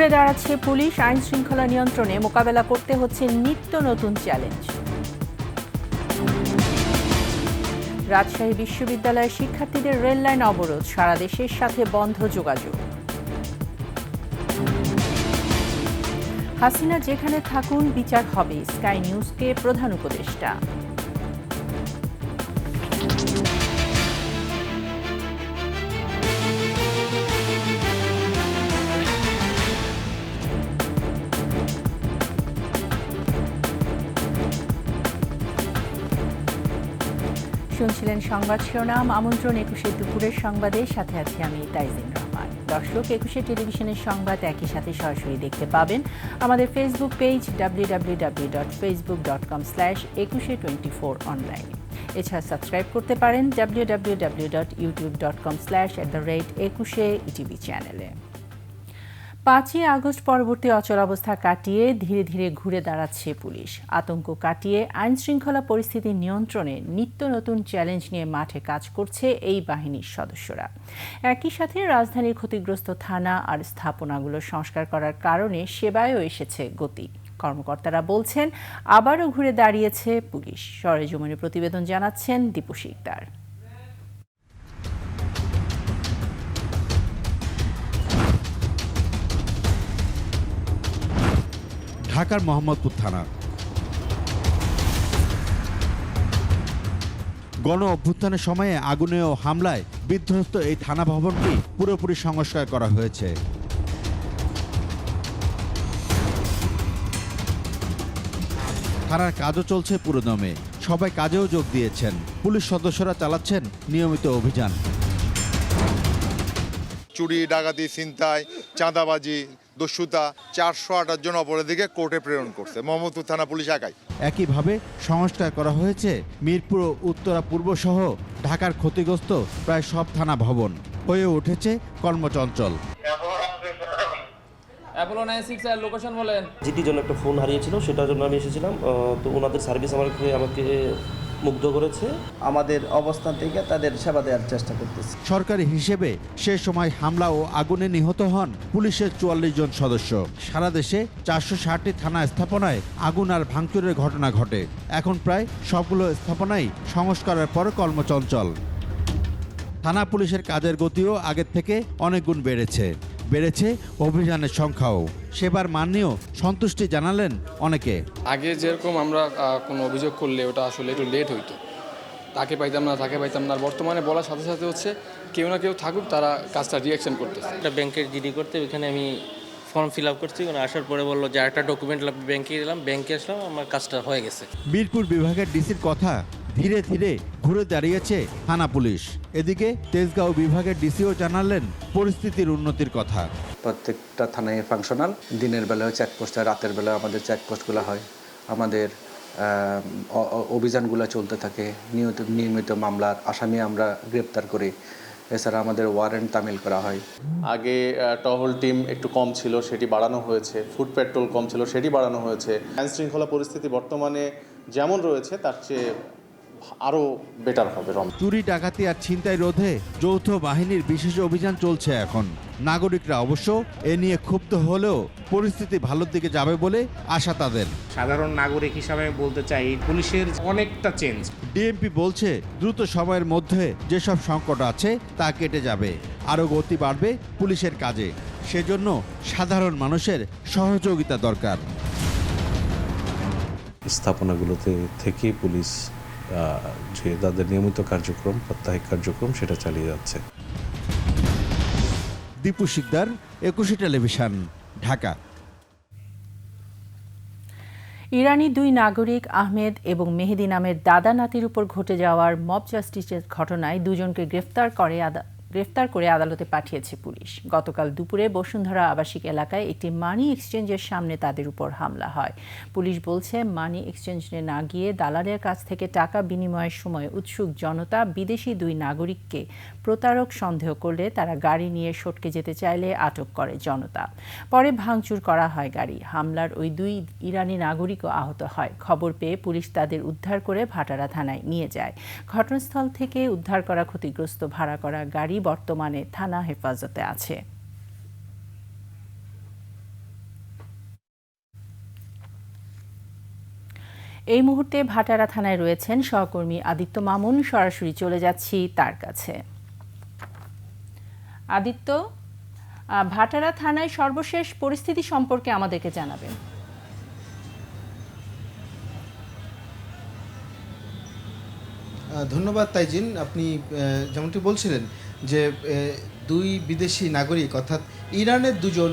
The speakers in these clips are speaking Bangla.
ঘুরে দাঁড়াচ্ছে পুলিশ, আইন শৃঙ্খলা নিয়ন্ত্রণে মোকাবেলা করতে হচ্ছে নিত্য নতুন চ্যালেঞ্জ। রাজশাহী বিশ্ববিদ্যালয়ের শিক্ষার্থীদের রেললাইন অবরোধ, সারা দেশের সাথে বন্ধ যোগাযোগ। হাসিনা যেখানে থাকুন বিচার হবে, স্কাই নিউজকে প্রধান উপদেষ্টা। শুনছিলেন সংবাদ শিরোনাম। আমন্ত্রণ ২১শে দুপুরের সংবাদের সাথে আছি আমি তাইজিন রহমান। দর্শক, ২১শে টেলিভিশনের সংবাদ একই সাথে সরাসরি দেখতে পাবেন আমাদের ফেসবুক পেজ www.facebook.com/2124 অনলাইনে। এছাড়া সাবস্ক্রাইব করতে পারেন www.youtube.com/@21 চ্যানেলে। ৫ই আগস্ট পরবর্তী অচলাবস্থা কাটিয়ে ধীরে ধীরে ঘুরে দাঁড়াচ্ছে পুলিশ। আতঙ্ক কাটিয়ে আইন শৃঙ্খলা পরিস্থিতি নিয়ন্ত্রণে নিত্য নতুন চ্যালেঞ্জ নিয়ে মাঠে কাজ করছে এই বাহিনীর সদস্যরা। একই সাথে রাজধানীর ক্ষতিগ্রস্ত থানা আর স্থাপনাগুলো সংস্কার করার কারণে সেবায়ও এসেছে গতি। কর্মকর্তারা বলছেন আবারও ঘুরে দাঁড়িয়েছে পুলিশ। সরেজমিনে প্রতিবেদন জানাচ্ছেন দীপু শিকদার। ঢাকার মোহাম্মদপুর থানা। গণ অভ্যুত্থানের সময়ে আগুনে ও হামলায় বিধ্বস্ত এই থানা ভবনটি পুরোপুরি সংস্কার করা হয়েছে। থানার কাজও চলছে পুরোদমে, সবাই কাজেও যোগ দিয়েছেন। পুলিশ সদস্যরা চালাচ্ছেন নিয়মিত অভিযান। চুরি, ডাকাতি, ছিনতাই, চাঁদাবাজি, দস্যুতা ৪২৮ জন অপরাধীকে কোর্টে প্রেরণ করছে মোহাম্মদপুর থানা পুলিশ একাই। একইভাবে সংস্কার করা হয়েছে মিরপুর, উত্তরা পূর্ব সহ ঢাকার ক্ষতিগ্রস্ত প্রায় সব থানা ভবন। হয়ে উঠেছে কর্মচঞ্চল। লোকেশন বলেন। জিটির জন্য একটা ফোন হারিয়েছিল, সেটার জন্য আমি এসেছিলাম। তো ওনাদের সার্ভিস আমাকে মুগ্ধ করেছে। আমাদের অবস্থান থেকে তাদের সেবা দেওয়ার চেষ্টা করতেছি। সরকারি হিসেবে সে সময় হামলা ও আগুনে নিহত হন পুলিশের ৪৪ জন সদস্য। সারা দেশে ৪৬০টি থানা স্থাপনায় আগুন আর ভাঙচুরের ঘটনা ঘটে। এখন প্রায় সবগুলো স্থাপনাই সংস্কারের পর কর্মচঞ্চল। থানা পুলিশের কাজের গতিও আগের থেকে অনেক গুণ বেড়েছে অভিযানের সংখ্যাও। সেবার মান নিয়েও সন্তুষ্টি জানালেন অনেকে। আগে যেরকম আমরা কোনো অভিযোগ করলে ওটা আসলে একটু লেট হইতো, তাকে পাইতাম না। বর্তমানে বলার সাথে সাথে হচ্ছে কেউ না কেউ থাকুক, তারা কাজটা রিঅ্যাকশন করতেছে। একটা ব্যাংকের জিডি করতে ওইখানে আমি ফর্ম ফিল আপ করছি, আসার পরে বললো যে একটা ডকুমেন্ট লাগবে, ব্যাংকে আসলাম, আমার কাজটা হয়ে গেছে। মিরপুর বিভাগের ডিসির কথা, ধীরে ধীরে ঘুরে দাঁড়িয়েছে থানা পুলিশ। এদিকে তেজগাঁও বিভাগের ডিসিও জানালেন পরিস্থিতির উন্নতির কথা। প্রত্যেকটা থানায় ফাংশনাল, দিনের বেলায় চেকপোস্ট হয়, রাতের বেলায় আমাদের চেকপোস্টগুলো হয়, আমাদের অভিযানগুলো চলতে থাকে, নিয়মিত মামলার আসামি আমরা গ্রেপ্তার করি। এছাড়া আমাদের ওয়ারেন্ট তামিল করা হয়। আগে টহল টিম একটু কম ছিল, সেটি বাড়ানো হয়েছে। ফুড পেট্রোল কম ছিল, সেটি বাড়ানো হয়েছে। আইন শৃঙ্খলা পরিস্থিতি বর্তমানে যেমন রয়েছে তার চেয়ে আরও বেটার হবে। চুরি, ডাকাতি আর ছিনতাই রোধে যৌথ বাহিনীর বিশেষ অভিযান চলছে এখন। নাগরিকরা অবশ্য এ নিয়ে ক্ষুব্ধ হলেও পরিস্থিতি ভালোর দিকে যাবে বলে আশা তাদের। সাধারণ নাগরিক হিসাবে বলতে চাই, পুলিশের অনেকটা চেঞ্জ। ডিএমপি বলছে দ্রুত সময়ের মধ্যে যেসব সংকট আছে তা কেটে যাবে, আরও গতি বাড়বে পুলিশের কাজে। সেজন্য সাধারণ মানুষের সহযোগিতা দরকার। স্থাপনাগুলোতে থেকে পুলিশ যে তাদের নিয়মিত কার্যক্রম, প্রাত্যহিক কার্যক্রম, সেটা চালিয়ে যাচ্ছে। দীপু শিকদার, ২১ টেলিভিশন, ঢাকা। ইরানি ২ নাগরিক আহমেদ এবং মেহেদি নামের দাদা নাতির উপর ঘটে যাওয়ার মব জাস্টিসের ঘটনায় দুজনকে গ্রেফতার করে আদালতে পাঠিয়েছে পুলিশ। গতকাল দুপুরে বসুন্ধরা আবাসিক এলাকায় একটি মানি এক্সচেঞ্জের সামনে তাদের উপর হামলা হয়। পুলিশ বলছে মানি এক্সচেঞ্জে না গিয়ে দালালের কাছ থেকে টাকা বিনিময়ের সময় উৎসুক জনতা বিদেশি ২ নাগরিককে প্রতারক সন্দেহ করলে তারা গাড়ি নিয়ে সটকে যেতে চাইলে আটক করে জনতা। পরে ভাঙচুর করা হয় গাড়ি। হামলার ওই ২ ইরানি নাগরিকও আহত হয়। খবর পেয়ে পুলিশ তাদের উদ্ধার করে ভাটারা থানায় নিয়ে যায়। ঘটনাস্থল থেকে উদ্ধার করা ক্ষতিগ্রস্ত ভাড়া করা গাড়ি বর্তমানে থানা হেফাজতে আছে। এই মুহূর্তে ভাটারা থানায় রয়েছেন সহকর্মী আদিত্য মামুন। সরাসরি চলে যাচ্ছি তার কাছে। আদিত্য, ভাটারা থানায় সর্বশেষ পরিস্থিতি সম্পর্কে আমাদেরকে জানাবেন। ধন্যবাদ তাইজিন। আপনি যেমনটি বলছিলেন যে দুই বিদেশি নাগরিক অর্থাৎ ইরানের দুজন,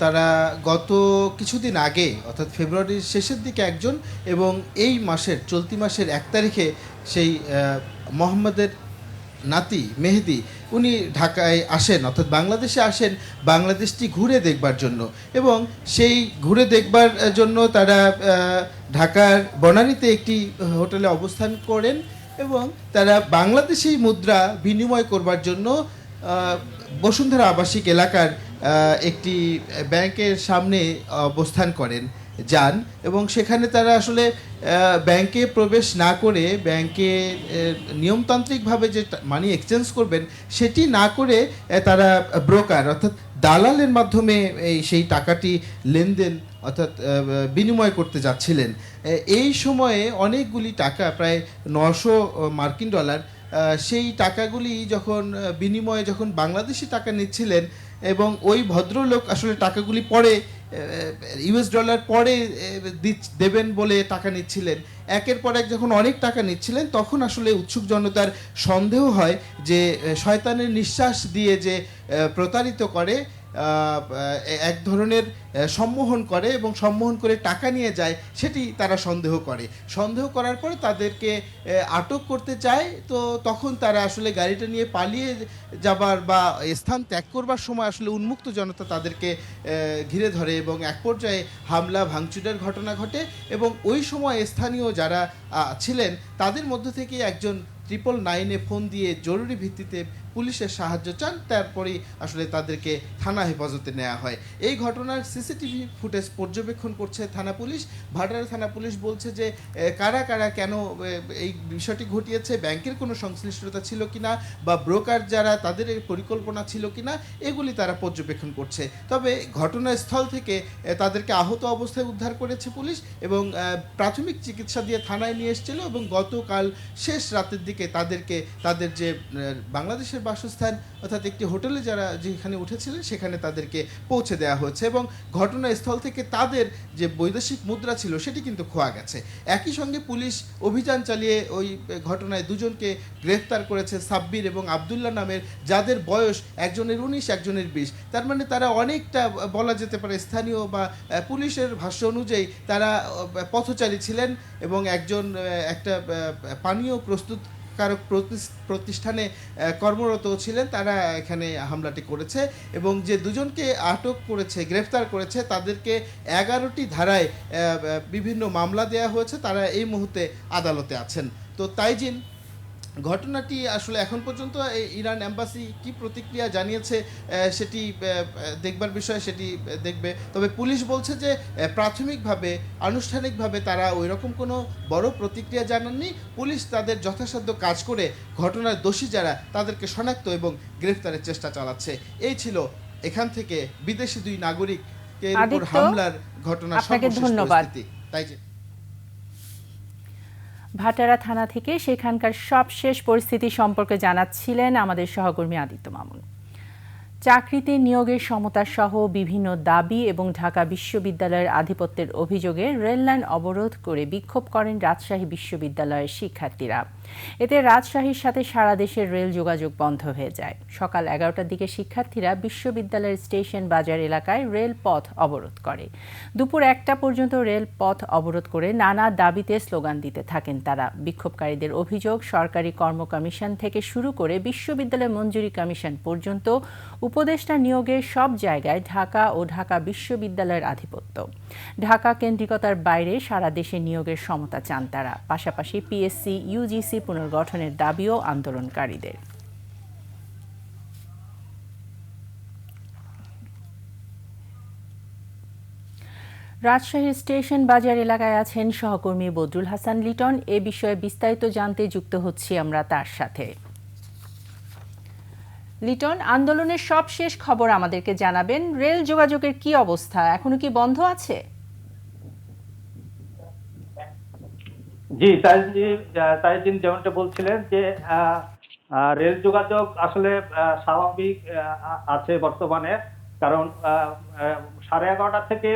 তারা গত কিছুদিন আগে অর্থাৎ ফেব্রুয়ারির শেষের দিকে একজন এবং এই মাসের চলতি মাসের 1 তারিখে সেই মোহাম্মদের নাতি মেহেদি উনি ঢাকায় আসেন অর্থাৎ বাংলাদেশে আসেন বাংলাদেশটি ঘুরে দেখবার জন্য, এবং সেই ঘুরে দেখবার জন্য তারা ঢাকার বনানীতে একটি হোটেলে অবস্থান করেন এবং তারা বাংলাদেশি মুদ্রা বিনিময় করবার জন্য বসুন্ধরা আবাসিক এলাকার একটি ব্যাংকের সামনে অবস্থান করেন যান, এবং সেখানে তারা আসলে ব্যাংকে প্রবেশ না করে ব্যাংকে নিয়মতান্ত্রিকভাবে যে মানি এক্সচেঞ্জ করবেন সেটি না করে তারা ব্রোকার অর্থাৎ দালালের মাধ্যমে সেই টাকাটি লেনদেন অর্থাৎ বিনিময় করতে যাচ্ছিলেন। এই সময়ে অনেকগুলি টাকা, প্রায় 900 মার্কিন ডলার, সেই টাকাগুলি যখন বাংলাদেশি টাকা নিচ্ছিলেন এবং ওই ভদ্রলোক আসলে টাকাগুলি পরে ইউএস ডলার পরে দেবেন বলে টাকা নিচ্ছিলেন, একের পর এক যখন অনেক টাকা নিচ্ছিলেন তখন আসলে উৎসুক জনতার সন্দেহ হয় যে শয়তানের নিঃশ্বাস দিয়ে যে প্রতারিত করে, এক ধরনের সম্মোহন করে এবং সম্মোহন করে টাকা নিয়ে যায়, সেটি তারা সন্দেহ করার পরে তাদেরকে আটক করতে চায়। তো তখন তারা আসলে গাড়িটা নিয়ে পালিয়ে যাবার বা স্থান ত্যাগ করবার সময় আসলে উন্মুক্ত জনতা তাদেরকে ঘিরে ধরে এবং এক পর্যায়ে হামলা ভাঙচুরের ঘটনা ঘটে, এবং ওই সময় স্থানীয় যারা ছিলেন তাদের মধ্য থেকে একজন 999-এ ফোন দিয়ে জরুরি ভিত্তিতে পুলিশের সাহায্য চান, তারপরেই আসলে তাদেরকে থানা হেফাজতে নেওয়া হয়। এই ঘটনার সিসিটিভি ফুটেজ পর্যবেক্ষণ করছে থানা পুলিশ। ভাটারা থানা পুলিশ বলছে যে কারা কেন এই বিষয়টি ঘটিয়েছে, ব্যাংকের কোনো সংশ্লিষ্টতা ছিল কিনা বা ব্রোকার যারা তাদের পরিকল্পনা ছিল কিনা, এগুলি তারা পর্যবেক্ষণ করছে। তবে ঘটনাস্থল থেকে তাদেরকে আহত অবস্থায় উদ্ধার করেছে পুলিশ এবং প্রাথমিক চিকিৎসা দিয়ে থানায় নিয়ে এসেছিল, এবং গতকাল শেষ রাতের দিকে তাদেরকে তাদের যে বাংলাদেশের বাসস্থান অর্থাৎ একটি হোটেলে যেখানে উঠেছিলেন সেখানে তাদেরকে পৌঁছে দেওয়া হয়েছে, এবং ঘটনাস্থল থেকে তাদের যে বৈদেশিক মুদ্রা ছিল সেটি কিন্তু খোয়া গেছে। একই সঙ্গে পুলিশ অভিযান চালিয়ে ওই ঘটনায় দুজনকে গ্রেফতার করেছে, সাব্বির এবং আবদুল্লাহ নামের, যাদের বয়স একজনের 19 একজনের 20। তার মানে তারা অনেকটা বলা যেতে পারে স্থানীয় বা পুলিশের ভাষ্য অনুযায়ী তারা পথচারী ছিলেন এবং একজন একটা পানীয় প্রস্তুতকারক প্রতিষ্ঠানে কর্মরত ছিলেন। তারা এখানে হামলাটি করেছে এবং যে দুজনকে আটক করেছে, গ্রেফতার করেছে, তাদেরকে 11টি ধারায় বিভিন্ন মামলা দেওয়া হয়েছে। তারা এই মুহূর্তে আদালতে আছেন। তো তাইজিন, ঘটনাটি আসলে এখন পর্যন্ত ইরান এম্বাসি কি প্রতিক্রিয়া জানিয়েছে সেটি দেখবার বিষয়, সেটি দেখবে। তবে পুলিশ বলছে যে প্রাথমিকভাবে আনুষ্ঠানিকভাবে তারা ওইরকম কোনো বড় প্রতিক্রিয়া জানাননি। পুলিশ তাদের যথাসাধ্য কাজ করে ঘটনার দোষী যারা তাদেরকে শনাক্ত এবং গ্রেফতারের চেষ্টা চালাচ্ছে। এই ছিল এখান থেকে বিদেশি 2 নাগরিকের উপর হামলার ঘটনা। ধন্যবাদ। তাই যে ভাটারা থানা থেকে সেখানকার সবশেষ পরিস্থিতি সম্পর্কে জানাচ্ছিলেন আমাদের সহকর্মী আদিত্য মামুন। চাকরিতে নিয়োগের সমতা সহ বিভিন্ন দাবি এবং ঢাকা বিশ্ববিদ্যালয়ের আধিপত্যের অভিযোগে রেললাইন অবরোধ করে বিক্ষোভ করেন রাজশাহী বিশ্ববিদ্যালয়ের শিক্ষার্থীরা। এতে রাজশাহীর সাথে সারা দেশের রেল যোগাযোগ বন্ধ হয়ে যায়। সকাল 11টার দিকে শিক্ষার্থীরা বিশ্ববিদ্যালয়ের স্টেশন বাজার এলাকায় রেলপথ অবরোধ করে। দুপুর 1টা পর্যন্ত রেলপথ অবরোধ করে নানা দাবিতে স্লোগান দিতে থাকেন তারা। বিক্ষোভকারীদের অভিযোগ, সরকারি কর্ম কমিশন থেকে শুরু করে বিশ্ববিদ্যালয় মঞ্জুরি কমিশন পর্যন্ত উপদেষ্টা নিয়োগের সব জায়গায় ঢাকা ও ঢাকা বিশ্ববিদ্যালয়ের আধিপত্য। ঢাকা কেন্দ্রিকতার বাইরে সারা দেশে নিয়োগের সমতা চান তারা। পাশাপাশি পিএসসি, ইউজিসি পুনর্গঠনের দাবিও আন্দোলনকারীদের। রাজশাহীর স্টেশন বাজার এলাকায় আছেন সহকর্মী বদরুল হাসান লিটন। এ বিষয়ে বিস্তারিত জানতে যুক্ত হচ্ছি আমরা তার সাথে। লিটন, আন্দোলনের সবশেষ খবর আমাদেরকে জানাবেন। রেল যোগাযোগের কি অবস্থা, এখনো কি বন্ধ আছে? জি তাইজিন যেমনটা বলছিলেন যে রেল যোগাযোগ আসলে স্বাভাবিক আছে বর্তমানে, কারণ 11:30 থেকে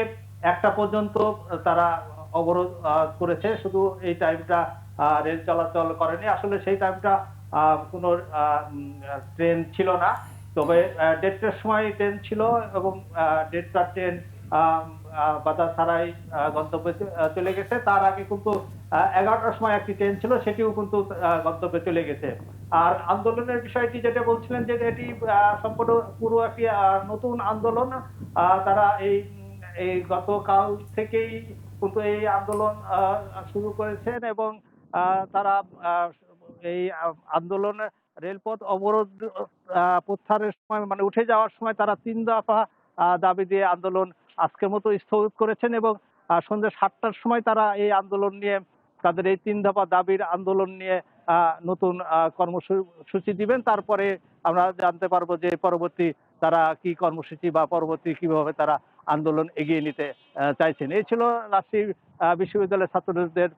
1টা পর্যন্ত তারা অবরোধ করেছে, শুধু এই টাইমটা রেল চলাচল করেনি। আসলে সেই টাইমটা কোনো ট্রেন ছিল না, তবে 1:30টার সময় ট্রেন ছিল এবং 1:30টার ট্রেন বাজার ছাড়াই গন্তব্যে চলে গেছে। তার আগে কিন্তু 11টার সময় একটি ট্রেন ছিল, সেটিও কিন্তু গন্তব্যে চলে গেছে। আর আন্দোলনের বিষয়টি যেটা বলছিলেন যে এটি সম্পূর্ণ পুরো একটি নতুন আন্দোলন। তারা এই গতকাল থেকেই কিন্তু এই আন্দোলন শুরু করেছেন এবং তারা এই আন্দোলন রেলপথ অবরোধ প্রত্যাহারের সময় মানে উঠে যাওয়ার সময় তারা 3 দফা দাবি দিয়ে আন্দোলন আজকের মতো স্থগিত করেছেন এবং সন্ধ্যা 7টার সময় তারা এই আন্দোলন নিয়ে, তাদের এই 3 দফা দাবির আন্দোলন নিয়ে নতুন কর্মসূচি দিবেন। তারপরে আমরা জানতে পারবো যে পরবর্তী তারা কি কর্মসূচি বা পরবর্তী কিভাবে তারা আন্দোলন এগিয়ে নিতে চাইছেন। এই ছিল রাজশাহী বিশ্ববিদ্যালয়ের ছাত্রদের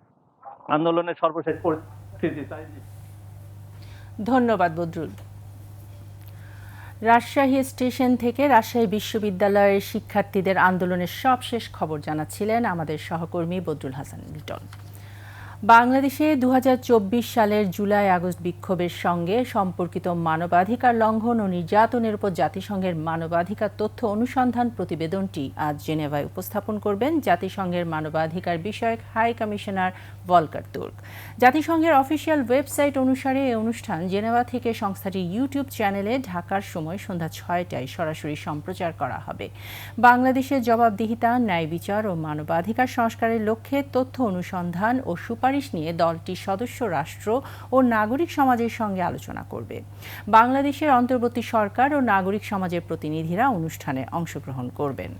আন্দোলনের সর্বশেষ পরিস্থিতি। ধন্যবাদ বদরুল। রাজশাহী স্টেশন থেকে রাজশাহী বিশ্ববিদ্যালয়ের শিক্ষার্থীদের আন্দোলনের সবশেষ খবর জানাচ্ছিলেন আমাদের সহকর্মী বদরুল হাসান লিটন। বাংলাদেশে 2024 সালের জুলাই-আগস্ট বিক্ষোভের সঙ্গে সম্পর্কিত মানবাধিকার লঙ্ঘন ও নির্যাতনের উপর জাতিসংঘের মানবাধিকার তথ্য অনুসন্ধান প্রতিবেদনটি আজ জেনেভায় উপস্থাপন করবেন জাতিসংঘের মানবাধিকার বিষয়ক হাই কমিশনার ভলকার তুর্ক। জাতিসংঘের অফিসিয়াল ওয়েবসাইট অনুসারে এই অনুষ্ঠান জেনেভা থেকে সংস্থাটির ইউটিউব চ্যানেলে ঢাকার সময় সন্ধ্যা 6টায় সরাসরি সম্প্রচার করা হবে। বাংলাদেশের জবাবদিহিতা, ন্যায় বিচার ও মানবাধিকার সংস্কারের লক্ষ্যে তথ্য অনুসন্ধান ও সুপারিশ নিয়ে দলটি সদস্য রাষ্ট্র ও নাগরিক সমাজের সঙ্গে আলোচনা করবে। বাংলাদেশের অন্তর্বর্তী সরকার ও নাগরিক সমাজের প্রতিনিধিরা অনুষ্ঠানে অংশগ্রহণ করবেন।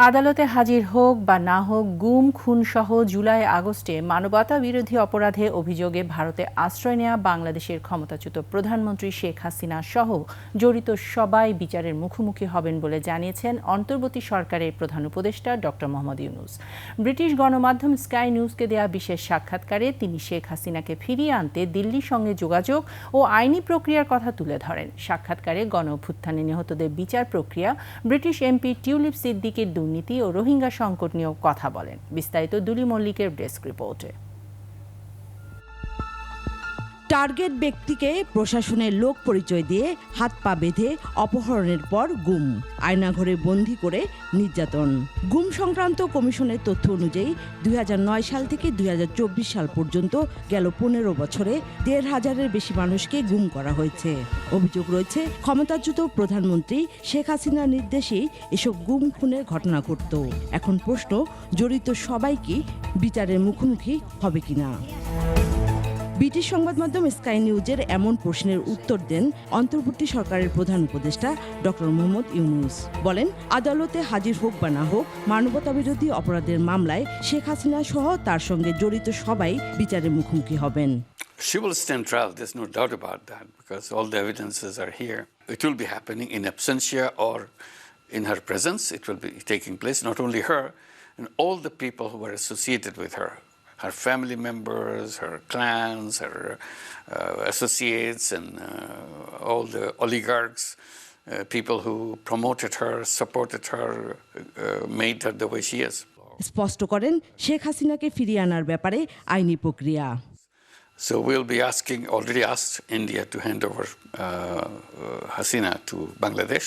আদালতে হাজির হোক বা না হোক, গুম, খুনসহ জুলাই-আগস্টে মানবতা বিরোধী অপরাধে অভিযোগে ভারতে আশ্রয় নেওয়া বাংলাদেশের ক্ষমতাচ্যুত প্রধানমন্ত্রী শেখ হাসিনা সহ জড়িত সবাই বিচারের মুখোমুখি হবেন বলে জানিয়েছেন অন্তর্বর্তী সরকারের প্রধান উপদেষ্টা ডক্টর মোহাম্মদ ইউনূস। ব্রিটিশ গণমাধ্যম স্কাই নিউজকে দেয়া বিশেষ সাক্ষাৎকারে তিনি শেখ হাসিনাকে ফিরিয়ে আনতে দিল্লির সঙ্গে যোগাযোগ ও আইনি প্রক্রিয়ার কথা তুলে ধরেন। সাক্ষাৎকারে গণ-অভ্যুত্থানে নিহতদের বিচার প্রক্রিয়া, ব্রিটিশ এমপি টিউলিপ সিদ্দিকের দুর্নীতি ও রোহিঙ্গা সংকট নিয়েও কথা বলেন। বিস্তারিত দুলি মল্লিকের ডেস্ক রিপোর্টে। টার্গেট ব্যক্তিকে প্রশাসনের লোক পরিচয় দিয়ে হাত পা বেঁধে অপহরণের পর গুম, আয়নাঘরে বন্দী করে নির্যাতন। গুম সংক্রান্ত কমিশনের তথ্য অনুযায়ী 2009 সাল থেকে 2024 সাল পর্যন্ত গেল 15 বছরে 1,500-এর বেশি মানুষকে গুম করা হয়েছে। অভিযোগ রয়েছে ক্ষমতাচ্যুত প্রধানমন্ত্রী শেখ হাসিনার নির্দেশেই এসব গুম খুনের ঘটনা ঘটত। এখন প্রশ্ন, জড়িত সবাই কি বিচারের মুখোমুখি হবে কিনা? ব্রিটিশ সংবাদ মাধ্যম স্কাই নিউজের এমন প্রশ্নের উত্তর দেন অন্তর্বর্তী সরকারের প্রধান উপদেষ্টা ডক্টর মোহাম্মদ ইউনূস। বলেন, আদালতে হাজির হোক বা না হোক, মানবতা বিরোধী অপরাধের মামলায় শেখ হাসিনা সহ তার সঙ্গে জড়িত সবাই বিচারের মুখোমুখি হবেন। She will stand trial, there's no doubt about that, because all the evidences are here. It will be happening in absentia or in her presence. It will be taking place, not only her, and all the people who were associated with her. Her family members, her clans, her associates, and all the oligarchs, people who promoted her, supported her, made her the way she is. স্পষ্ট করেন, শেখ হাসিনাকে ফিরিয়ে আনার ব্যাপারে আইনি প্রক্রিয়া। So we'll be asking, already asked India to hand over Hasina to Bangladesh.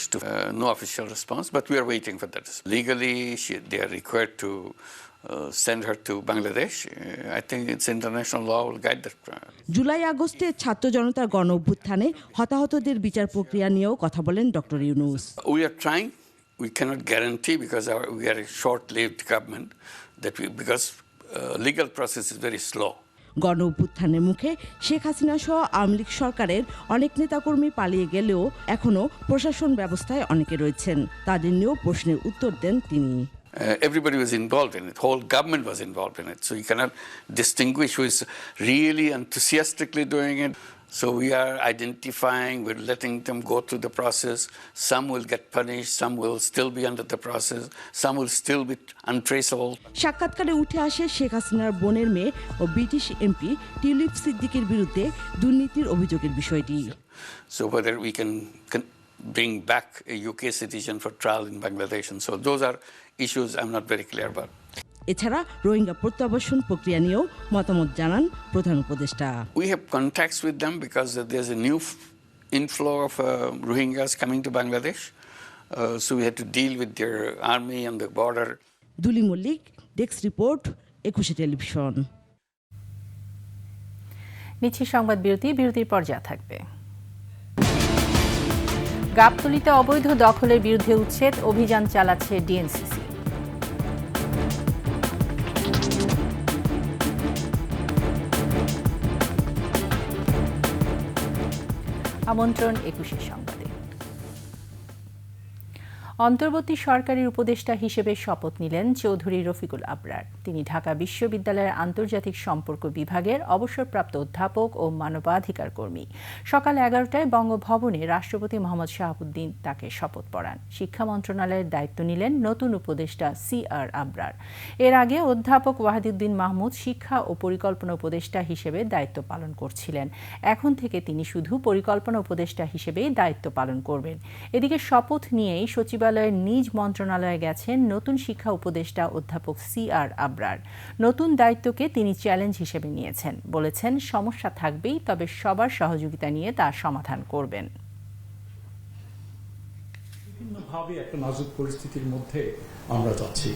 No official response, but we are waiting for that. Legally, they are required to send her to Bangladesh. I think it's international law will guide that. জুলাই-আগস্টে ছাত্র জনতার গণ-অভ্যুত্থানে হতাহতদের বিচার প্রক্রিয়া নিয়েও কথা বলেন doctor Yunus. We are trying. We cannot guarantee because we are a short-lived government because legal process is very slow. গণ-অভ্যুত্থানের মুখে শেখ হাসিনা সহ আওয়ামী লীগ সরকারের অনেক নেতাকর্মী পালিয়ে গেলেও এখনও প্রশাসন ব্যবস্থায় অনেকে রয়েছেন। তাদের নিয়েও প্রশ্নের উত্তর দেন তিনি। Everybody was involved in it. Whole government was involved in it. So you cannot distinguish who is really enthusiastically doing it. So we are identifying, we're letting them go through the process. Some will get punished, some will still be under the process, some will still be untraceable. সাক্ষাৎকারে উঠে আসে শেখ হাসিনার বোনের মেয়ে ও ব্রিটিশ এমপি টিউলিপ সিদ্দিকের বিরুদ্ধে দুর্নীতির অভিযোগের বিষয়টি। So whether we can bring back a UK citizen for trial in Bangladesh, and so those are issues I'm not very clear about. এছাড়া রোহিঙ্গা প্রত্যাবাসন প্রক্রিয়া নিয়েও মতামত জানান প্রধান উপদেষ্টা। We have contacts with them because there's a new inflow of Rohingyas coming to Bangladesh. So we had to deal with their army on the border. দুলি মল্লিক, ডেস্ক রিপোর্ট, 21 টেলিভিশন। নিচ্ছি সংবাদ বিরতি, বিরতির পর যা থাকবে। গাবতলীতে অবৈধ দখলের বিরুদ্ধে উচ্ছেদ অভিযান চালাচ্ছে ডিএনসিসি। আমন্ত্রণ 21 সংবাদে। অন্তর্বর্তী সরকারের উপদেষ্টা হিসেবে শপথ নিলেন চৌধুরী রফিকুল আবরার। তিনি ঢাকা বিশ্ববিদ্যালয়ের আন্তর্জাতিক সম্পর্ক বিভাগের অবসরপ্রাপ্ত অধ্যাপক ও মানবাধিকার কর্মী। সকাল 11টায় বঙ্গভবনে রাষ্ট্রপতি মোহাম্মদ শাহাবুদ্দিন তাকে শপথ পড়ান। শিক্ষা মন্ত্রণালয়ের দায়িত্ব নিলেন নতুন উপদেষ্টা CR আবরার। এর আগে অধ্যাপক ওয়াহিদুদ্দিন মাহমুদ শিক্ষা ও পরিকল্পনা উপদেষ্টা হিসেবে দায়িত্ব পালন করছিলেন। এখন থেকে তিনি শুধু পরিকল্পনা উপদেষ্টা হিসেবেই দায়িত্ব পালন করবেন। এদিকে শপথ নিয়েই সচিবালয়ের নিজ মন্ত্রণালয়ে গেছেন নতুন শিক্ষা উপদেষ্টা অধ্যাপক CR আবরার। নতুন দায়িত্বকে তিনি চ্যালেঞ্জ হিসেবে নিয়েছেন, বলেছেন সমস্যা থাকবেই, তবে সবার সহযোগিতা নিয়ে তা সমাধান করবেন। বিভিন্নভাবে একটা নাজুক পরিস্থিতির মধ্যে আমরা যাচ্ছি,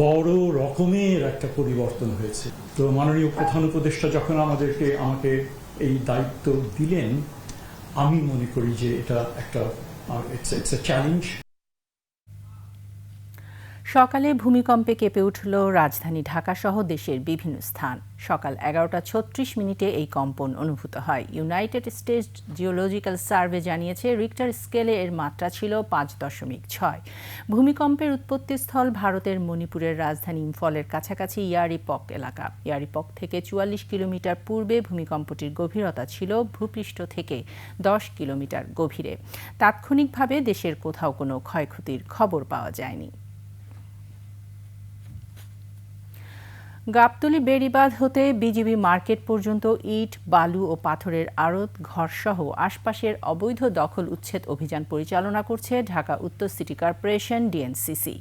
বড় রকমের একটা পরিবর্তন হয়েছে। তো মাননীয় প্রধান উপদেষ্টা যখন আমাকে এই দায়িত্ব দিলেন, আমি মনে করি যে এটা একটা ইটস এ চ্যালেঞ্জ। সকালে ভূমিকম্পে কেঁপে উঠল রাজধানী ঢাকাসহ দেশের বিভিন্ন স্থান। সকাল 11:36 এই কম্পন অনুভূত হয়। ইউনাইটেড স্টেটস জিওলজিক্যাল সার্ভে জানিয়েছে রিক্টার স্কেলে এর মাত্রা ছিল 5.6। ভূমিকম্পের উৎপত্তিস্থল ভারতের মণিপুরের রাজধানী ইম্ফলের কাছাকাছি ইয়ারিপক এলাকা। ইয়ারিপক থেকে 44 কিলোমিটার পূর্বে ভূমিকম্পটির গভীরতা ছিল ভূপৃষ্ঠ থেকে 10 কিলোমিটার গভীরে। তাৎক্ষণিকভাবে দেশের কোথাও কোনো ক্ষয়ক্ষতির খবর পাওয়া যায়নি। গাবতলী বেড়িবাঁধ হতে বিজিবি মার্কেট পর্যন্ত ইট, বালু ও পাথরের আড়ত ঘরসহ আশপাশের অবৈধ দখল উচ্ছেদ অভিযান পরিচালনা করছে ঢাকা উত্তর সিটি কর্পোরেশন ডিএনসিসি।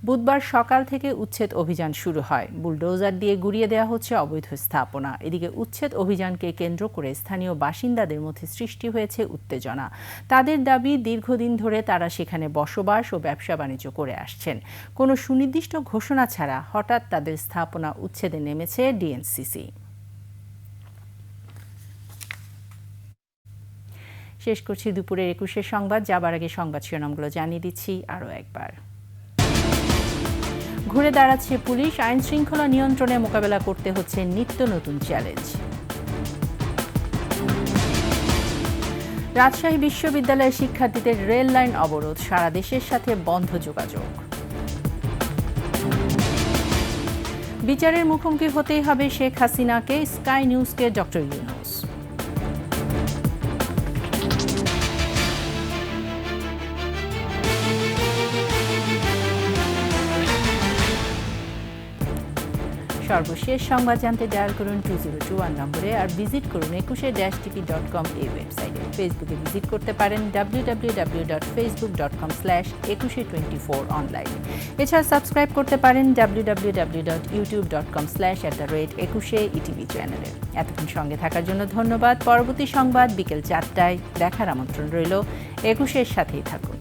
বুধবার সকাল থেকে উচ্ছেদ অভিযান শুরু হয়। বুলডোজার দিয়ে গুড়িয়ে দেওয়া হচ্ছে অবৈধ স্থাপনা। এদিকে উচ্ছেদ অভিযানকে কেন্দ্র করে স্থানীয় বাসিন্দাদের মধ্যে সৃষ্টি হয়েছে উত্তেজনা। তাদের দাবি, দীর্ঘদিন ধরে তারা সেখানে বসবাস ও ব্যবসা বাণিজ্য করে আসছেন। কোনো সুনির্দিষ্ট ঘোষণা ছাড়া হঠাৎ তাদের স্থাপনা উচ্ছেদে নেমেছে ডিএনসিসি। শেষ করছি দুপুরের 21 সংবাদ। যাবার আগে সংবাদ শিরোনামগুলো জানিয়ে দিচ্ছি আরও একবার। ঘুরে দাঁড়াচ্ছে পুলিশ, আইন শৃঙ্খলা নিয়ন্ত্রণে মোকাবেলা করতে হচ্ছে নিত্য নতুন চ্যালেঞ্জ। রাজশাহী বিশ্ববিদ্যালয়ের শিক্ষার্থীদের রেল লাইন অবরোধ, সারা দেশের সাথে বন্ধ যোগাযোগ। বিচারের মুখোমুখি হতেই হবে শেখ হাসিনাকে, স্কাই নিউজকে ডক্টর ইউনূস। সর্বশেষ সংবাদ জানতে ডায়াল করুন 2021 নম্বরে, আর ভিজিট করুন 21-tv.com এই ওয়েবসাইটে। ফেসবুকে ভিজিট করতে পারেন www.facebook.com/2124 অনলাইনে। এছাড়া সাবস্ক্রাইব করতে পারেন www.youtube.com/@21etv চ্যানেলে। এতক্ষণ সঙ্গে থাকার জন্য ধন্যবাদ। পরবর্তী সংবাদ বিকেল 4টায় দেখার আমন্ত্রণ রইল। 21-এর সাথেই থাকুন।